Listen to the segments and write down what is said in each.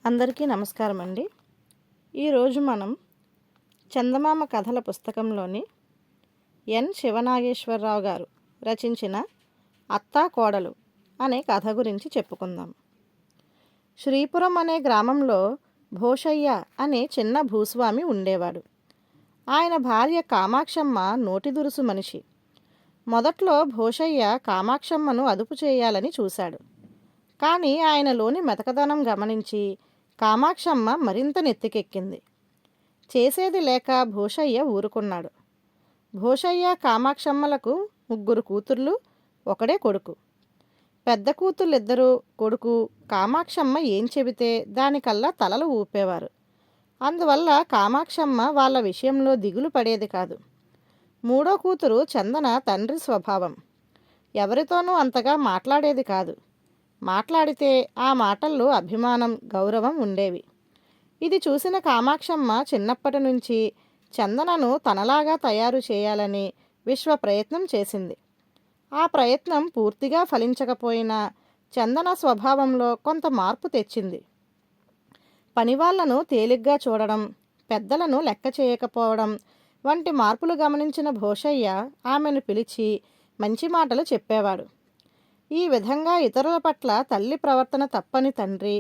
అందరికీ నమస్కారం అండి. ఈరోజు మనం చందమామ కథల పుస్తకంలోని ఎన్ శివనాగేశ్వరరావు గారు రచించిన అత్తా కోడలు అనే కథ గురించి చెప్పుకుందాం. శ్రీపురం అనే గ్రామంలో భోషయ్య అనే చిన్న భూస్వామి ఉండేవాడు. ఆయన భార్య కామాక్షమ్మ నోటి దురుసు మనిషి. మొదట్లో భోషయ్య కామాక్షమ్మను అదుపు చేయాలని చూశాడు. కానీ ఆయనలోని మెతకదనం గమనించి కామాక్షమ్మ మరింత నెత్తికెక్కింది. చేసేది లేక భూషయ్య ఊరుకున్నాడు. భూషయ్య కామాక్షమ్మలకు 3 కూతుర్లు, ఒకడే కొడుకు. పెద్ద కూతుళ్ళిద్దరూ, కొడుకు కామాక్షమ్మ ఏం చెబితే దానికల్లా తలలు ఊపేవారు. అందువల్ల కామాక్షమ్మ వాళ్ళ విషయంలో దిగులు పడేది కాదు. 3వ కూతురు చందన తండ్రి స్వభావం. ఎవరితోనూ అంతగా మాట్లాడేది కాదు. మాట్లాడితే ఆ మాటల్లో అభిమానం, గౌరవం ఉండేవి. ఇది చూసిన కామాక్షమ్మ చిన్నప్పటి నుంచి చందనను తనలాగా తయారు చేయాలని విశ్వ ప్రయత్నం చేసింది. ఆ ప్రయత్నం పూర్తిగా ఫలించకపోయినా చందన స్వభావంలో కొంత మార్పు తెచ్చింది. పనివాళ్లను తేలిగ్గా చూడడం, పెద్దలను లెక్క చేయకపోవడం వంటి మార్పులు గమనించిన భోషయ్య ఆమెను పిలిచి మంచి మాటలు చెప్పేవాడు. ఈ విధంగా ఇతరుల పట్ల తల్లి ప్రవర్తన తప్పని తండ్రి,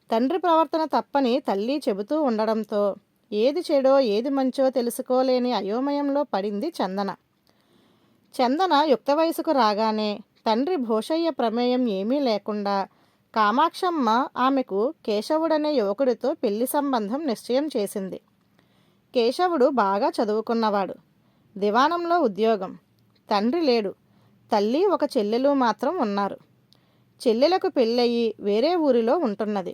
తండ్రి ప్రవర్తన తప్పని తల్లి చెబుతూ ఉండడంతో ఏది చెడో ఏది మంచో తెలుసుకోలేని అయోమయంలో పడింది చందన. చందన యుక్త వయసుకు రాగానే తండ్రి భోషయ్య ప్రమేయం ఏమీ లేకుండా కామాక్షమ్మ ఆమెకు కేశవుడనే యువకుడితో పెళ్లి సంబంధం నిశ్చయం చేసింది. కేశవుడు బాగా చదువుకున్నవాడు. దివాణంలో ఉద్యోగం. తండ్రి లేడు. తల్లి, ఒక చెల్లెలు మాత్రం ఉన్నారు. చెల్లెలకు పెళ్ళయి వేరే ఊరిలో ఉంటున్నది.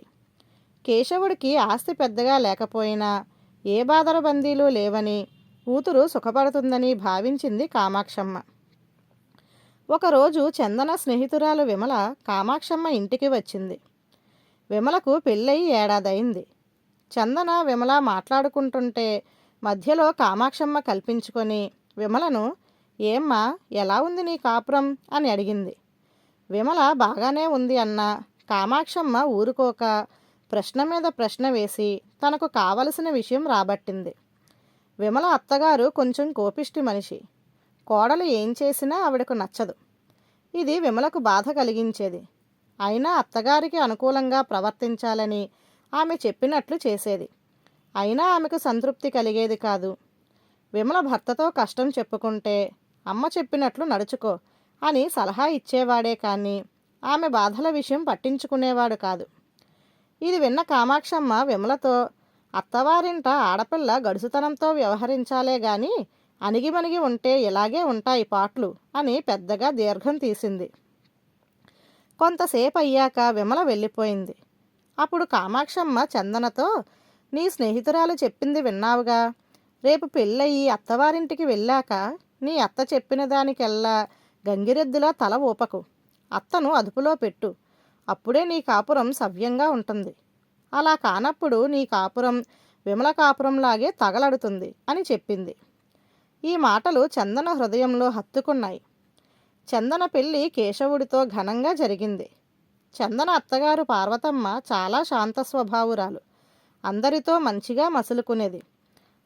కేశవుడికి ఆస్తి పెద్దగా లేకపోయినా ఏ బాదరబందీలు లేవని, కూతురు సుఖపడుతుందని భావించింది కామాక్షమ్మ. ఒకరోజు చందన స్నేహితురాలు విమల కామాక్షమ్మ ఇంటికి వచ్చింది. విమలకు పెళ్ళయి ఏడాదైంది. చందన, విమల మాట్లాడుకుంటుంటే మధ్యలో కామాక్షమ్మ కల్పించుకొని విమలను, ఏమ్మా, ఎలా ఉంది నీ కాపురం అని అడిగింది. విమల బాగానే ఉంది అన్న కామాక్షమ్మ ఊరుకోక ప్రశ్న మీద ప్రశ్న వేసి తనకు కావలసిన విషయం రాబట్టింది. విమల అత్తగారు కొంచెం కోపిష్టి మనిషి. కోడలు ఏం చేసినా ఆవిడకు నచ్చదు. ఇది విమలకు బాధ కలిగించేది. అయినా అత్తగారికి అనుకూలంగా ప్రవర్తించాలని ఆమె చెప్పినట్లు చేసేది. అయినా ఆమెకు సంతృప్తి కలిగేది కాదు. విమల భర్తతో కష్టం చెప్పుకుంటే అమ్మ చెప్పినట్లు నడుచుకో అని సలహా ఇచ్చేవాడే కానీ ఆమె బాధల విషయం పట్టించుకునేవాడు కాదు. ఇది విన్న కామాక్షమ్మ విమలతో, అత్తవారింట ఆడపిల్ల గడుసుతనంతో వ్యవహరించాలే గాని అణిగిమణిగి ఉంటే ఇలాగే ఉంటాయి పాట్లు అని పెద్దగా దీర్ఘం తీసింది. కొంతసేపు అయ్యాక విమల వెళ్ళిపోయింది. అప్పుడు కామాక్షమ్మ చందనతో, నీ స్నేహితురాలు చెప్పింది విన్నావుగా, రేపు పెళ్ళయి అత్తవారింటికి వెళ్ళాక నీ అత్త చెప్పిన దానికెల్లా గంగిరెద్దులా తల ఊపకు. అత్తను అదుపులో పెట్టు. అప్పుడే నీ కాపురం సవ్యంగా ఉంటుంది. అలా కానప్పుడు నీ కాపురం విమల కాపురంలాగే తగలడుతుంది అని చెప్పింది. ఈ మాటలు చందన హృదయంలో హత్తుకున్నాయి. చందన పెళ్ళి కేశవుడితో ఘనంగా జరిగింది. చందన అత్తగారు పార్వతమ్మ చాలా శాంత స్వభావురాలు. అందరితో మంచిగా మసులుకునేది.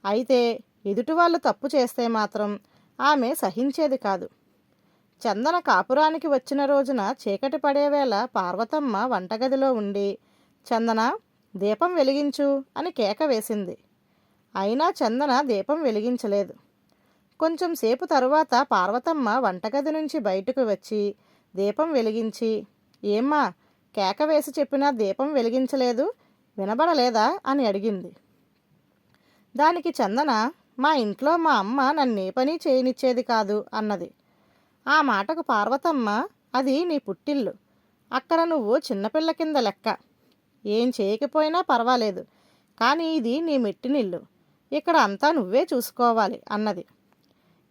అయితే ఎదుటివాళ్ళు తప్పు చేస్తే మాత్రం ఆమె సహించేది కాదు. చందన కాపురానికి వచ్చిన రోజున చీకటి పడేవేళ పార్వతమ్మ వంటగదిలో ఉండి, చందన, దీపం వెలిగించు అని కేక వేసింది. అయినా చందన దీపం వెలిగించలేదు. కొంచెం సేపు తరువాత పార్వతమ్మ వంటగది నుంచి బయటకు వచ్చి దీపం వెలిగించి, ఏమ్మా, కేక వేసి చెప్పినా దీపం వెలిగించలేదు, వినబడలేదా అని అడిగింది. దానికి చందన, మా ఇంట్లో మా అమ్మ నన్నే పని చేయనిచ్చేది కాదు అన్నది. ఆ మాటకు పార్వతమ్మ, అది నీ పుట్టిల్లు. అక్కడ నువ్వు చిన్నపిల్ల కింద లెక్క. ఏం చేయకపోయినా పర్వాలేదు, కానీ ఇది నీ మెట్టినిల్లు. ఇక్కడ అంతా నువ్వే చూసుకోవాలి అన్నది.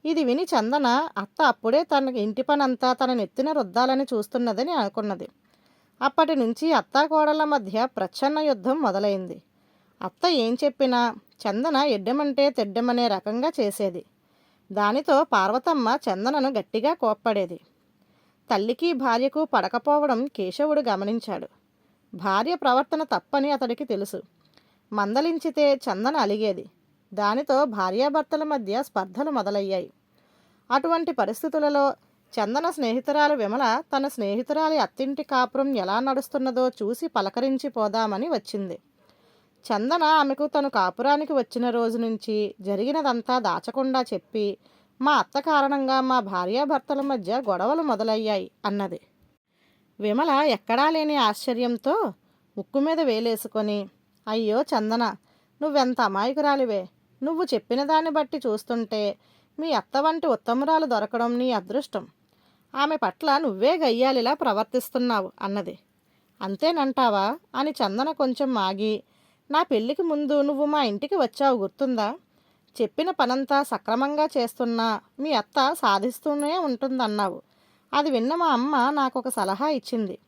ఇది విని చందన అత్త అప్పుడే తన ఇంటి పనంతా తన నెత్తిన రుద్దాలని చూస్తున్నదని అనుకున్నది. అప్పటి నుంచి అత్తాకోడళ్ల మధ్య ప్రచ్ఛన్న యుద్ధం మొదలైంది. అత్త ఏం చెప్పినా చందన ఎడ్డమంటే తెడ్డమనే రకంగా చేసేది. దానితో పార్వతమ్మ చందనను గట్టిగా కోప్పడేది. తల్లికి భార్యకు పడకపోవడం కేశవుడు గమనించాడు. భార్య ప్రవర్తన తప్పని అతడికి తెలుసు. మందలించితే చందన అలిగేది. దానితో భార్యాభర్తల మధ్య స్పర్ధలు మొదలయ్యాయి. అటువంటి పరిస్థితులలో చందన స్నేహితురాలు విమల తన స్నేహితురాలి అత్తింటి కాపురం ఎలా నడుస్తున్నదో చూసి పలకరించి పోదామని వచ్చింది. చందన ఆమెకు తను కాపురానికి వచ్చిన రోజు నుంచి జరిగినదంతా దాచకుండా చెప్పి, మా అత్త కారణంగా మా భార్యాభర్తల మధ్య గొడవలు మొదలయ్యాయి అన్నది. విమల ఎక్కడా లేని ఆశ్చర్యంతో ముక్కు మీద వేలేసుకొని, అయ్యో చందన, నువ్వెంత అమాయకురాలివే. నువ్వు చెప్పిన దాన్ని బట్టి చూస్తుంటే మీ అత్త వంటి ఉత్తమురాలు దొరకడం నీ అదృష్టం. ఆమె పట్ల నువ్వే గయ్యాలిలా ప్రవర్తిస్తున్నావు అన్నది. అంతేనంటావా అని చందన కొంచెం ఆగి, నా పెళ్ళికి ముందు నువ్వు మా ఇంటికి వచ్చావు గుర్తుందా? చెప్పిన పనంతా సక్రమంగా చేస్తున్నా మీ అత్త సాధిస్తూనే ఉంటుందన్నావు. అది విన్న మా అమ్మ నాకొక సలహా ఇచ్చింది.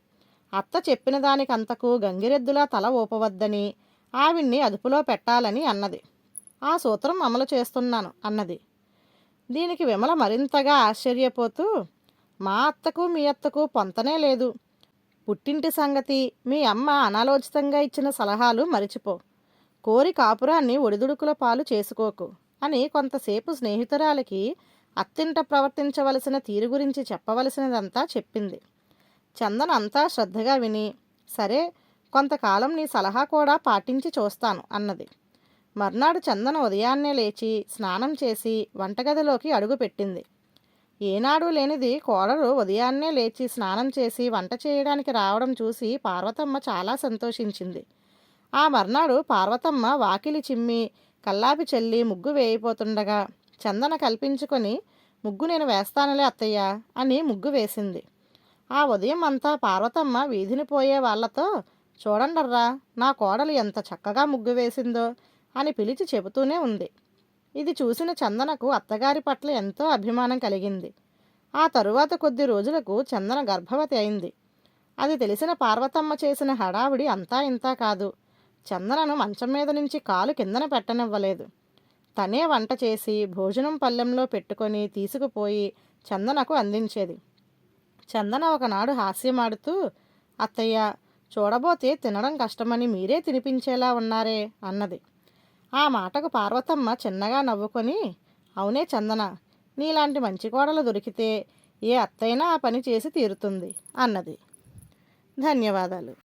అత్త చెప్పిన దానికంతకు గంగిరెద్దులా తల ఊపవద్దని, ఆవిడ్ని అదుపులో పెట్టాలని అన్నది. ఆ సూత్రం అమలు చేస్తున్నాను అన్నది. దీనికి విమల మరింతగా ఆశ్చర్యపోతూ, మా అత్తకు మీ అత్తకు పొంతనే లేదు. పుట్టింటి సంగతి, మీ అమ్మ అనాలోచితంగా ఇచ్చిన సలహాలు మరిచిపో. కోరి కాపురాన్ని ఒడిదుడుకుల పాలు చేసుకోకు అని కొంతసేపు స్నేహితురాలికి అత్తింట ప్రవర్తించవలసిన తీరు గురించి చెప్పవలసినదంతా చెప్పింది. చందన అంతా శ్రద్ధగా విని, సరే, కొంతకాలం నీ సలహా కూడా పాటించి చూస్తాను అన్నది. మర్నాడు చందన ఉదయాన్నే లేచి స్నానం చేసి వంటగదిలోకి అడుగుపెట్టింది. ఏనాడు లేనిది కోడలు ఉదయాన్నే లేచి స్నానం చేసి వంట చేయడానికి రావడం చూసి పార్వతమ్మ చాలా సంతోషించింది. ఆ మర్నాడు పార్వతమ్మ వాకిలి చిమ్మి కల్లాపి చల్లి ముగ్గు వేయిపోతుండగా చందన కల్పించుకొని, ముగ్గు నేను వేస్తానులే అత్తయ్య అని ముగ్గు వేసింది. ఆ ఉదయం అంతా పార్వతమ్మ వీధిని పోయే వాళ్లతో, చూడండర్రా, నా కోడలు ఎంత చక్కగా ముగ్గు వేసిందో అని పిలిచి చెబుతూనే ఉంది. ఇది చూసిన చందనకు అత్తగారి పట్ల ఎంతో అభిమానం కలిగింది. ఆ తరువాత కొద్ది రోజులకు చందన గర్భవతి అయింది. అది తెలిసిన పార్వతమ్మ చేసిన హడావిడి అంతా ఇంతా కాదు. చందనను మంచం మీద నుంచి కాలు కిందన పెట్టనివ్వలేదు. తనే వంట చేసి భోజనం పళ్ళెంలో పెట్టుకొని తీసుకుపోయి చందనకు అందించేది. చందన ఒకనాడు హాస్యమాడుతూ, అత్తయ్య, చూడబోతే తినడం కష్టమని మీరే తినిపించేలా ఉన్నారే అన్నది. ఆ మాటకు పార్వతమ్మ చిన్నగా నవ్వుకొని, అవునే చందన, నీలాంటి మంచి కోడలు దొరికితే ఏ అత్తైనా ఆ పని చేసి తీరుతుంది అన్నది. ధన్యవాదాలు.